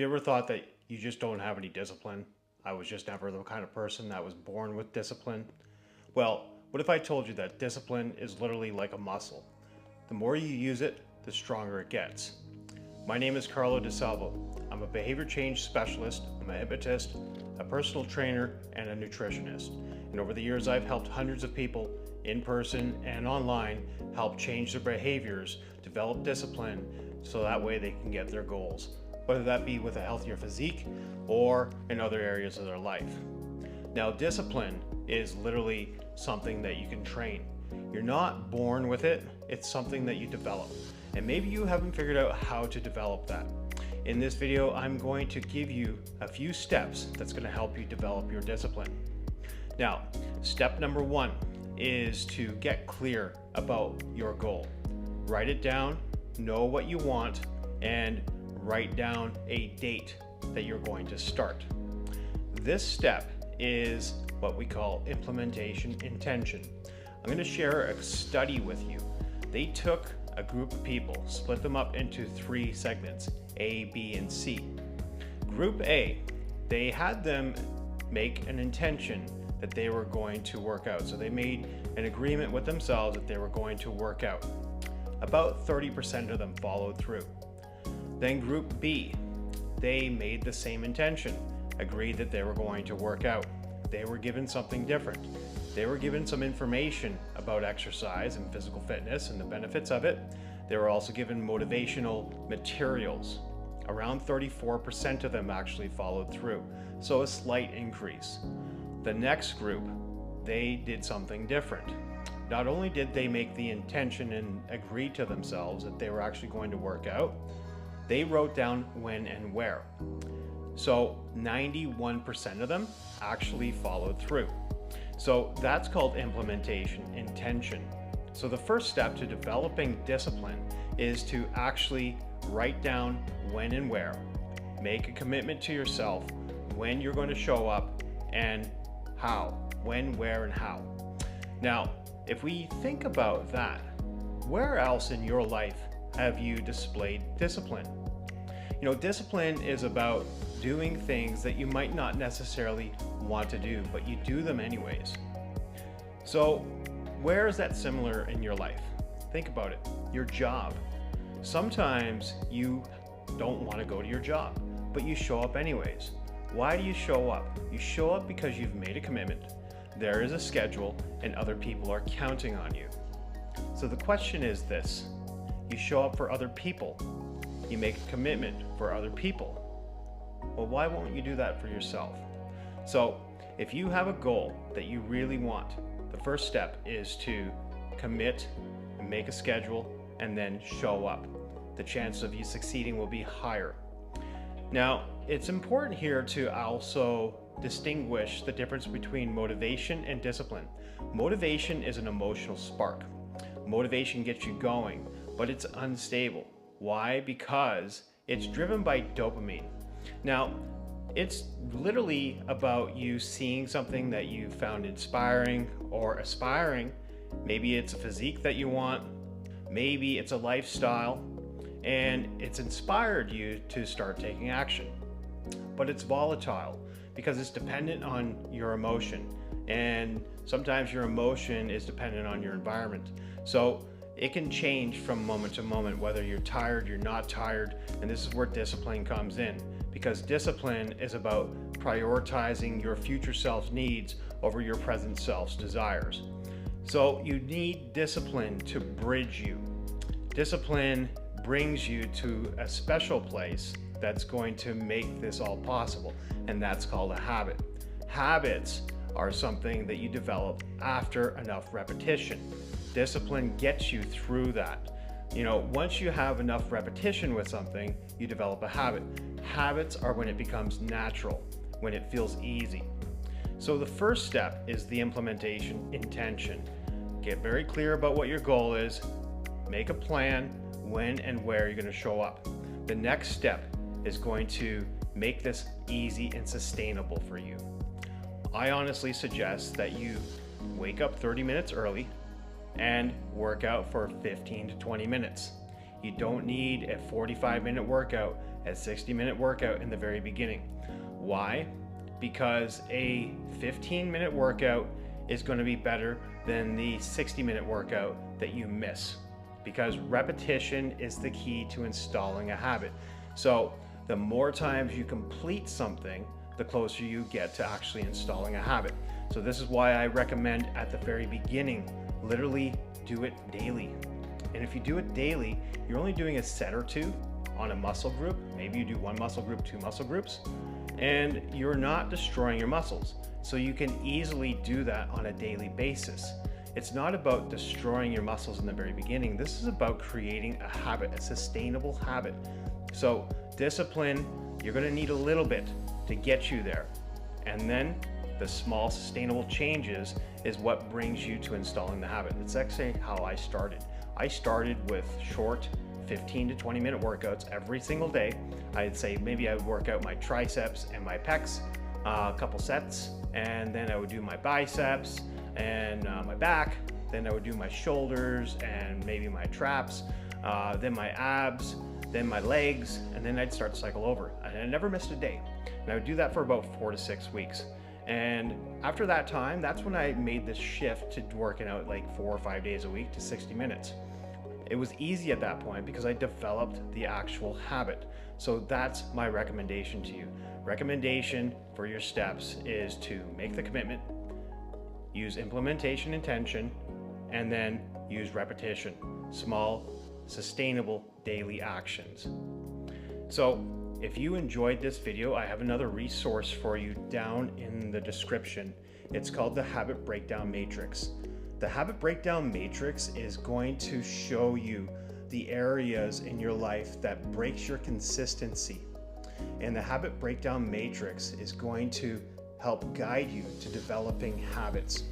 You ever thought that you just don't have any discipline? I was just never the kind of person that was born with discipline. Well, what if I told you that discipline is literally like a muscle? The more you use it, the stronger it gets. My name is Carlo DeSalvo. I'm a behavior change specialist, I'm a hypnotist, a personal trainer, and a nutritionist. And over the years, I've helped hundreds of people in person and online help change their behaviors, develop discipline, so that way they can get their goals, whether that be with a healthier physique or in other areas of their life. Now, discipline is literally something that you can train. You're not born with it, it's something that you develop. And maybe you haven't figured out how to develop that. In this video, I'm going to give you a few steps that's going to help you develop your discipline. Now, step number one is to get clear about your goal. Write it down, know what you want, and write down a date that you're going to start. This step is what we call implementation intention. I'm going to share a study with you. They took a group of people, split them up into three segments, A, B, and C. Group A, they had them make an intention that they were going to work out. So they made an agreement with themselves that they were going to work out. About 30% of them followed through. Then group B, they made the same intention, agreed that they were going to work out. They were given something different. They were given some information about exercise and physical fitness and the benefits of it. They were also given motivational materials. Around 34% of them actually followed through, so a slight increase. The next group, they did something different. Not only did they make the intention and agree to themselves that they were actually going to work out, they wrote down when and where. So 91% of them actually followed through. So that's called implementation intention. So the first step to developing discipline is to actually write down when and where. Make a commitment to yourself when you're going to show up and how. When, where, and how. Now, if we think about that, where else in your life have you displayed discipline? You know, discipline is about doing things that you might not necessarily want to do, but you do them anyways. So where is that similar in your life? Think about it. Your job. Sometimes you don't want to go to your job, but you show up anyways. Why do you show up? You show up because you've made a commitment. There is a schedule and other people are counting on you. So the question is this: you show up for other people. You make a commitment for other people. Well, why won't you do that for yourself? So if you have a goal that you really want, the first step is to commit and make a schedule and then show up. The chance of you succeeding will be higher. Now, it's important here to also distinguish the difference between motivation and discipline. Motivation is an emotional spark. Motivation gets you going, but it's unstable. Why? Because it's driven by dopamine. Now, it's literally about you seeing something that you found inspiring or aspiring. Maybe it's a physique that you want. Maybe it's a lifestyle, and it's inspired you to start taking action. But it's volatile because it's dependent on your emotion, and sometimes your emotion is dependent on your environment. So it can change from moment to moment, whether you're tired, you're not tired, and this is where discipline comes in, because discipline is about prioritizing your future self's needs over your present self's desires. So you need discipline to bridge you. Discipline brings you to a special place that's going to make this all possible, and that's called a habit. Habits are something that you develop after enough repetition. Discipline gets you through that. You know, once you have enough repetition with something, you develop a habit. Habits are when it becomes natural, when it feels easy. So the first step is the implementation intention. Get very clear about what your goal is. Make a plan when and where you're going to show up. The next step is going to make this easy and sustainable for you. I honestly suggest that you wake up 30 minutes early and work out for 15 to 20 minutes. You don't need a 45-minute workout a 60-minute workout in the very beginning. Why? Because a 15-minute workout is going to be better than the 60-minute workout that you miss, because repetition is the key to installing a habit. So the more times you complete something, the closer you get to actually installing a habit. So this is why I recommend at the very beginning, literally do it daily. And if you do it daily, you're only doing a set or two on a muscle group. Maybe you do one muscle group, two muscle groups, and you're not destroying your muscles. So you can easily do that on a daily basis. It's not about destroying your muscles in the very beginning. This is about creating a habit, a sustainable habit. So discipline, you're going to need a little bit to get you there. And then the small sustainable changes is what brings you to installing the habit. It's actually how I started. I started with short 15 to 20 minute workouts every single day. I'd say maybe I would work out my triceps and my pecs, a couple sets, and then I would do my biceps and my back. Then I would do my shoulders and maybe my traps, then my abs, then my legs, and then I'd start to cycle over. And I never missed a day. And I would do that for about 4 to 6 weeks. And after that time, that's when I made this shift to working out like 4 or 5 days a week to 60 minutes. It was easy at that point because I developed the actual habit. So that's my recommendation to you. Recommendation for your steps is to make the commitment, use implementation intention, and then use repetition. Small, sustainable daily actions. So if you enjoyed this video, I have another resource for you down in the description. It's called the Habit Breakdown Matrix. The Habit Breakdown Matrix is going to show you the areas in your life that breaks your consistency. And the Habit Breakdown Matrix is going to help guide you to developing habits.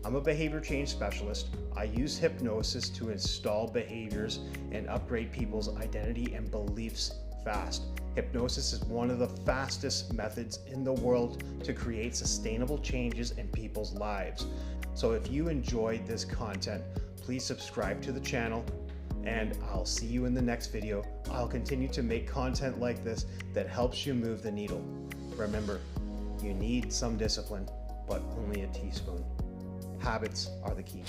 I'm a behavior change specialist. I use hypnosis to install behaviors and upgrade people's identity and beliefs fast. Hypnosis is one of the fastest methods in the world to create sustainable changes in people's lives. So if you enjoyed this content, please subscribe to the channel, and I'll see you in the next video. I'll continue to make content like this that helps you move the needle. Remember, you need some discipline, but only a teaspoon. Habits are the key.